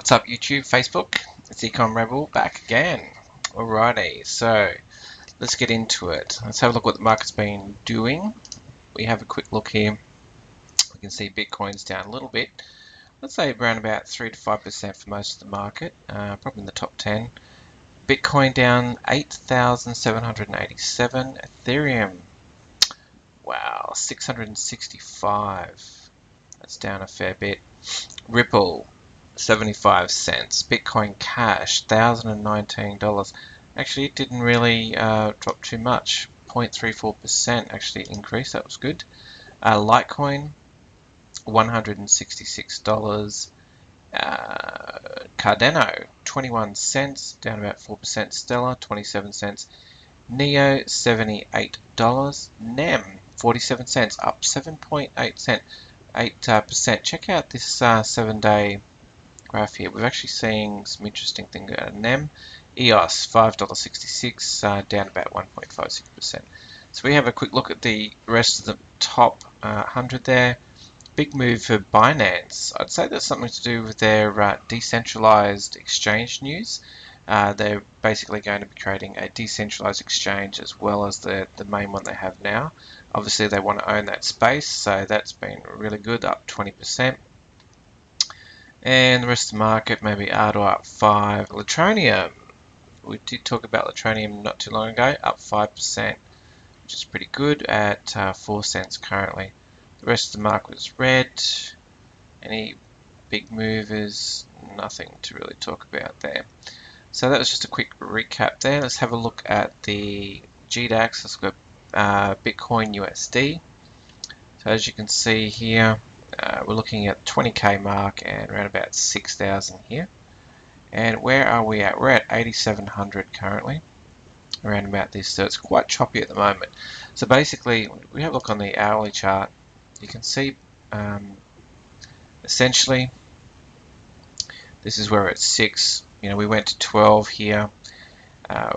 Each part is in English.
What's up, YouTube, Facebook? It's Econ Rebel back again. Alrighty, so let's get into it. Let's have a look what the market's been doing. We have a quick look here. We can see Bitcoin's down a little bit. Let's say around about 3 to 5% for most of the market, probably in the top 10. Bitcoin down 8,787. Ethereum, wow, 665. That's down a fair bit. Ripple, 75 cents. Bitcoin Cash, $1,019. Actually, it didn't really drop too much. 0.34% actually increase. That was good. Litecoin, $166. Cardano, 21 cents, down about 4%. Stellar, 27 cents. Neo, $78. NEM, 47 cents, up 7.8%. Check out this 7-day graph here. We're actually seeing some interesting things out of NEM. EOS, $5.66, down about 1.56%. So we have a quick look at the rest of the top 100 there. Big move for Binance. I'd say that's something to do with their decentralized exchange news. They're basically going to be creating a decentralized exchange as well as the main one they have now. Obviously they want to own that space, so that's been really good, up 20%. And the rest of the market, maybe Ardor up 5. Latronium, we did talk about Latronium not too long ago, up 5%, which is pretty good at 4 cents currently. The rest of the market was red. Any big movers? Nothing to really talk about there. So that was just a quick recap there. Let's have a look at the GDAX. Let's go Bitcoin USD. So as you can see here, we're looking at 20k mark and around about 6,000 here. And where are we at? We're at 8,700 currently, around about this. So it's quite choppy at the moment. So basically, we have a look on the hourly chart. You can see essentially this is where we're at 6. You know, we went to 12 here,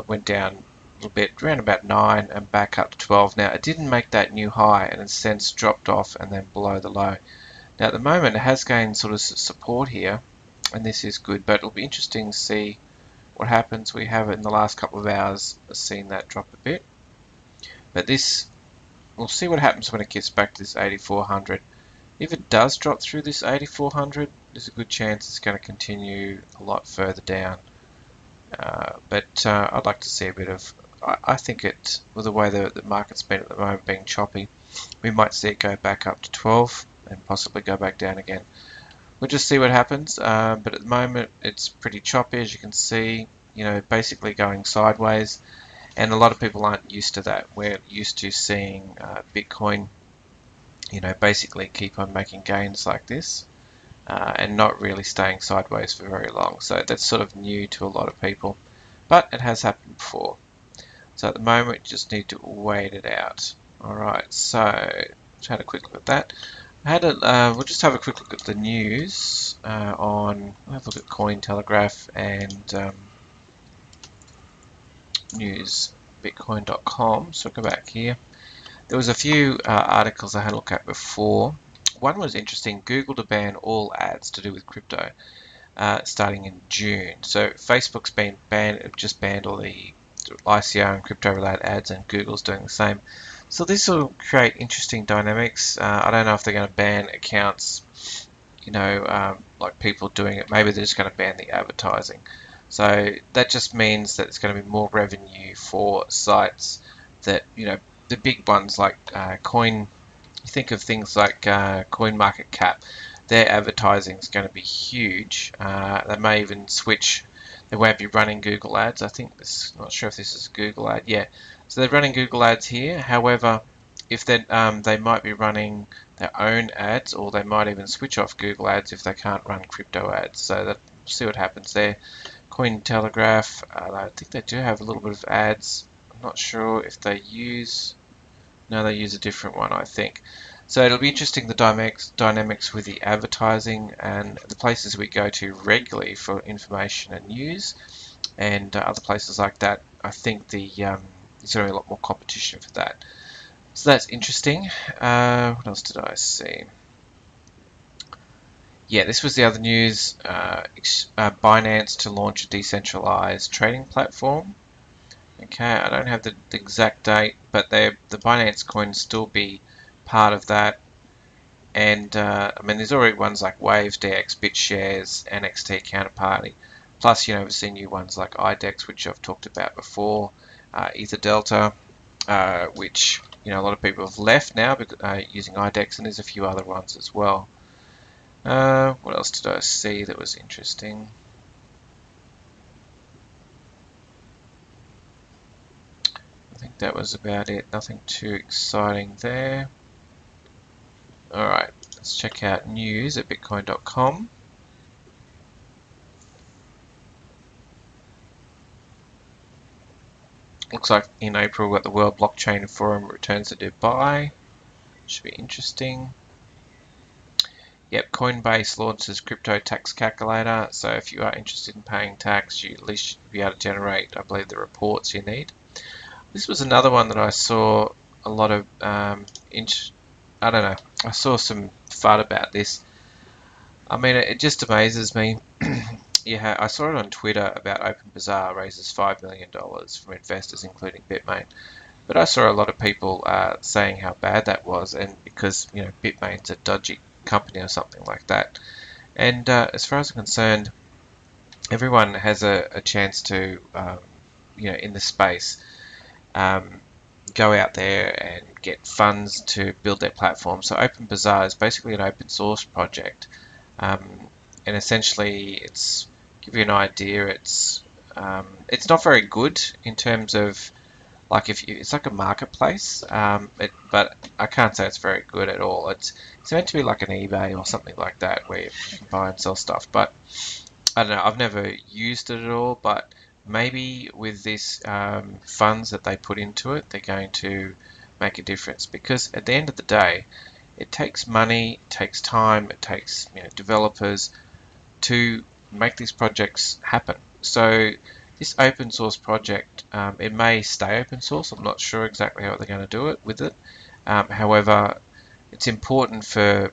went down a little bit, around about 9, and back up to 12. Now it didn't make that new high, and in since dropped off and then below the low. Now at the moment it has gained sort of support here, and this is good, but it'll be interesting to see what happens. We have it in the last couple of hours seen that drop a bit, but this, we'll see what happens when it gets back to this 8,400. If it does drop through this 8,400, there's a good chance it's going to continue a lot further down. But I'd like to see a bit of, I think it, with the way the market's been at the moment being choppy, we might see it go back up to 12 and possibly go back down again. We'll just see what happens, but at the moment it's pretty choppy, as you can see, you know, basically going sideways, and a lot of people aren't used to that. We're used to seeing Bitcoin, you know, basically keep on making gains like this, and not really staying sideways for very long. So that's sort of new to a lot of people, but it has happened before. So at the moment, you just need to wait it out. Alright, so let's have a quick look at that. We'll just have a quick look at the news we'll have a look at Cointelegraph and news, bitcoin.com. So we'll go back here. There was a few articles I had a look at before. One was interesting: Google to ban all ads to do with crypto starting in June. So Facebook's been just banned all the ICO and crypto related ads, and Google's doing the same. So this will create interesting dynamics. I don't know if they're going to ban accounts, you know, like people doing it. Maybe they're just going to ban the advertising. So that just means that it's going to be more revenue for sites that, you know, the big ones like Coin. You think of things like CoinMarketCap. Their advertising is going to be huge. They may even switch. They won't be running Google ads. I'm not sure if this is a Google ad. Yeah. So they're running Google ads here. However, if they might be running their own ads, or they might even switch off Google ads if they can't run crypto ads. So we'll see what happens there. Cointelegraph, I think they do have a little bit of ads. I'm not sure if they use. No, they use a different one, I think. So it'll be interesting, the dynamics with the advertising and the places we go to regularly for information and news, and other places like that. I think there's going to be a lot more competition for that. So that's interesting. What else did I see? Yeah, this was the other news. Binance to launch a decentralized trading platform. Okay, I don't have the exact date, but the Binance coin still be part of that. And I mean, there's already ones like WaveDex, BitShares, NXT Counterparty. Plus, we've seen new ones like IDEX, which I've talked about before, EtherDelta, which a lot of people have left now using IDEX, and there's a few other ones as well. What else did I see that was interesting? I think that was about it. Nothing too exciting there. Alright, let's check out news at bitcoin.com. Looks like in April we've got the World Blockchain Forum returns to Dubai. Should be interesting. Yep, Coinbase launches crypto tax calculator. So if you are interested in paying tax, you at least should be able to generate, I believe, the reports you need. This was another one that I saw a lot of, I don't know, I saw some FUD about this. I mean, it just amazes me. Yeah, I saw it on Twitter about Openbazzaar raises $5 million from investors, including Bitmain. But I saw a lot of people saying how bad that was, and because Bitmain's a dodgy company or something like that. And as far as I'm concerned, everyone has a chance to, in the space, go out there and get funds to build their platform. So Openbazzaar is basically an open source project, and essentially, it's give you an idea. It's not very good in terms of like it's like a marketplace, but I can't say it's very good at all. It's meant to be like an eBay or something like that where you can buy and sell stuff. But I don't know. I've never used it at all, but maybe with this funds that they put into it, they're going to make a difference. Because at the end of the day, it takes money, it takes time, it takes developers to make these projects happen. So this open source project, it may stay open source. I'm not sure exactly how they're going to do it with it. However, it's important for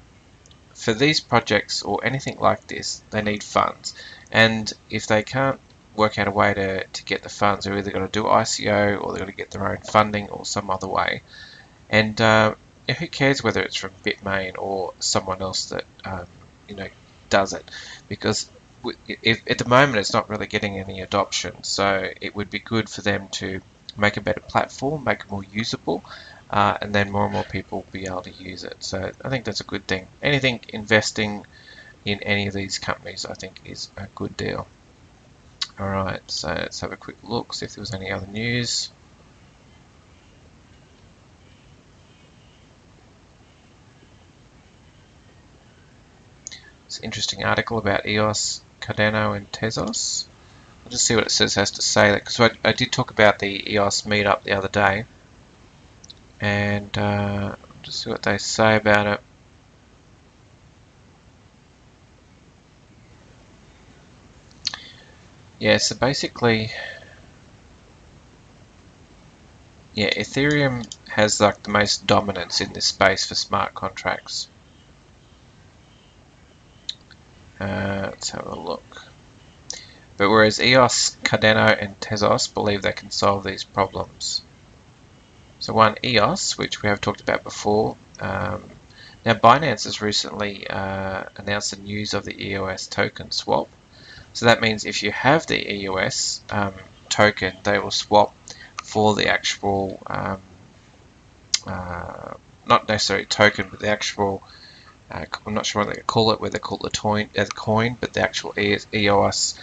these projects or anything like this, they need funds. And if they can't work out a way to get the funds, they're either going to do ICO or they're going to get their own funding or some other way. And who cares whether it's from Bitmain or someone else that does it? Because at the moment it's not really getting any adoption, so it would be good for them to make a better platform, make it more usable, and then more and more people will be able to use it. So I think that's a good thing. Anything investing in any of these companies I think is a good deal. Alright, so let's have a quick look, see if there was any other news. It's an interesting article about EOS, Cardano and Tezos. I'll just see what it has to say. Because I did talk about the EOS meetup the other day, and just see what they say about it. Yeah, so basically, yeah, Ethereum has like the most dominance in this space for smart contracts. Let's have a look. But whereas EOS, Cardano and Tezos believe they can solve these problems. So one, EOS, which we have talked about before. Now Binance has recently announced the news of the EOS token swap. So that means if you have the EOS token, they will swap for the actual, not necessarily token, but the actual, I'm not sure what they call it, whether they call it the coin, but the actual EOS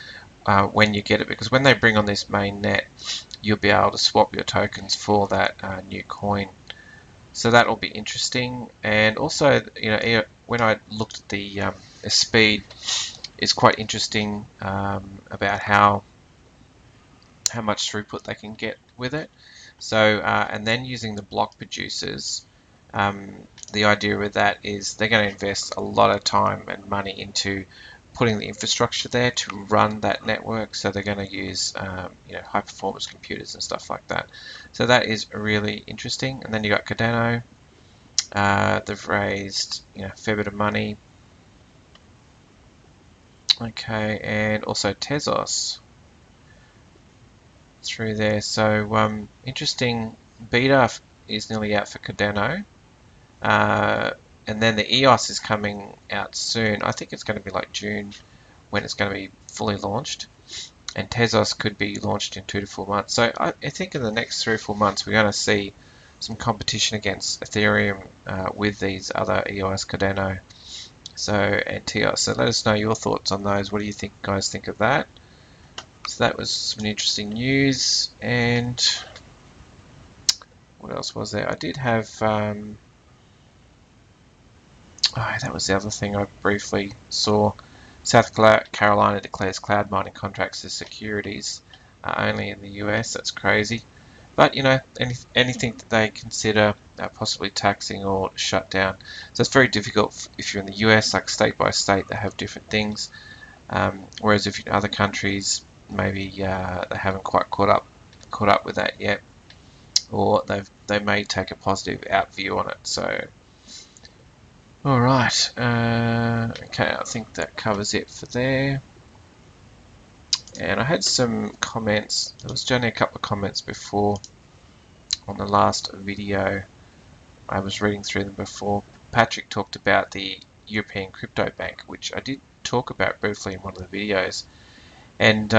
when you get it. Because when they bring on this main net, you'll be able to swap your tokens for that new coin. So that will be interesting. And also, when I looked at the speed, it's quite interesting about how much throughput they can get with it. So, and then using the block producers, the idea with that is they're going to invest a lot of time and money into putting the infrastructure there to run that network. So they're going to use high performance computers and stuff like that. So that is really interesting. And then you got Cardano. They've raised a fair bit of money. Okay, and also Tezos through there. So interesting. Beta is nearly out for Cardano. And then the EOS is coming out soon. I think it's going to be like June when it's going to be fully launched. And Tezos could be launched in 2 to 4 months. So I think in the next 3 or 4 months we're going to see some competition against Ethereum with these other EOS, Cardano, and TEOS. So let us know your thoughts on those. What do you guys think of that? So that was some interesting news. And what else was there? I did have that was the other thing I briefly saw. South Carolina declares cloud mining contracts as securities only in the US. That's crazy. But you know, anything that they consider possibly taxing or shut down. So it's very difficult if you're in the US, like state by state, they have different things. Whereas if you're in other countries, maybe they haven't quite caught up with that yet, or they may take a positive out view on it. So. Alright, okay, I think that covers it for there. And I had some comments. There was only a couple of comments before on the last video. I was reading through them before. Patrick talked about the European Crypto Bank, which I did talk about briefly in one of the videos. And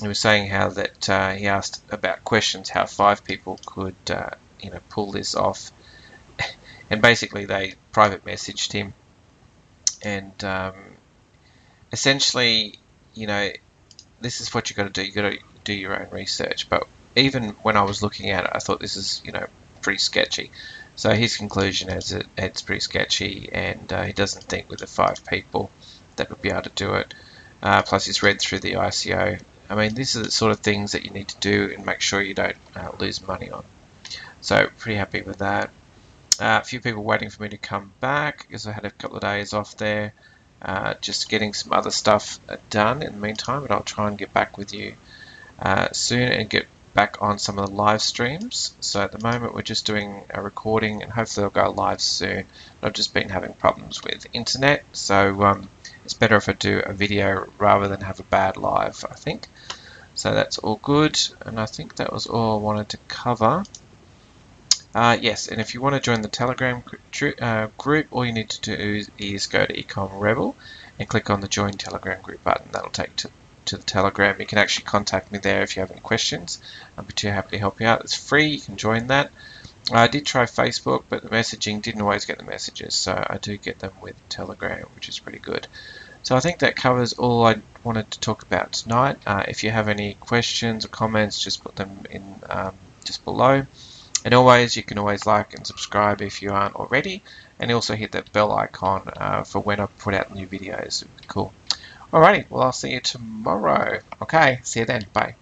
he was saying how that he asked about questions, how 5 people could pull this off. And basically they private messaged him, and essentially, this is what you got to do. You got to do your own research. But even when I was looking at it, I thought this is pretty sketchy. So his conclusion is that it's pretty sketchy, and he doesn't think with the 5 people that would be able to do it. Plus he's read through the ICO. I mean, these are the sort of things that you need to do and make sure you don't lose money on. So pretty happy with that. A few people waiting for me to come back because I had a couple of days off there, just getting some other stuff done in the meantime, but I'll try and get back with you soon and get back on some of the live streams. So at the moment we're just doing a recording, and hopefully I'll go live soon. But I've just been having problems with internet, so it's better if I do a video rather than have a bad live, I think. So that's all good, and I think that was all I wanted to cover. Yes, and if you want to join the Telegram group, all you need to do is go to Ecom Rebel and click on the Join Telegram group button. That'll take to the Telegram. You can actually contact me there if you have any questions. I'll be too happy to help you out. It's free. You can join that. I did try Facebook, but the messaging didn't always get the messages, so I do get them with Telegram, which is pretty good. So I think that covers all I wanted to talk about tonight. If you have any questions or comments, just put them in just below. And always, you can always like and subscribe if you aren't already, and also hit that bell icon for when I put out new videos. Cool. Alrighty, well I'll see you tomorrow. Okay, see you then. Bye.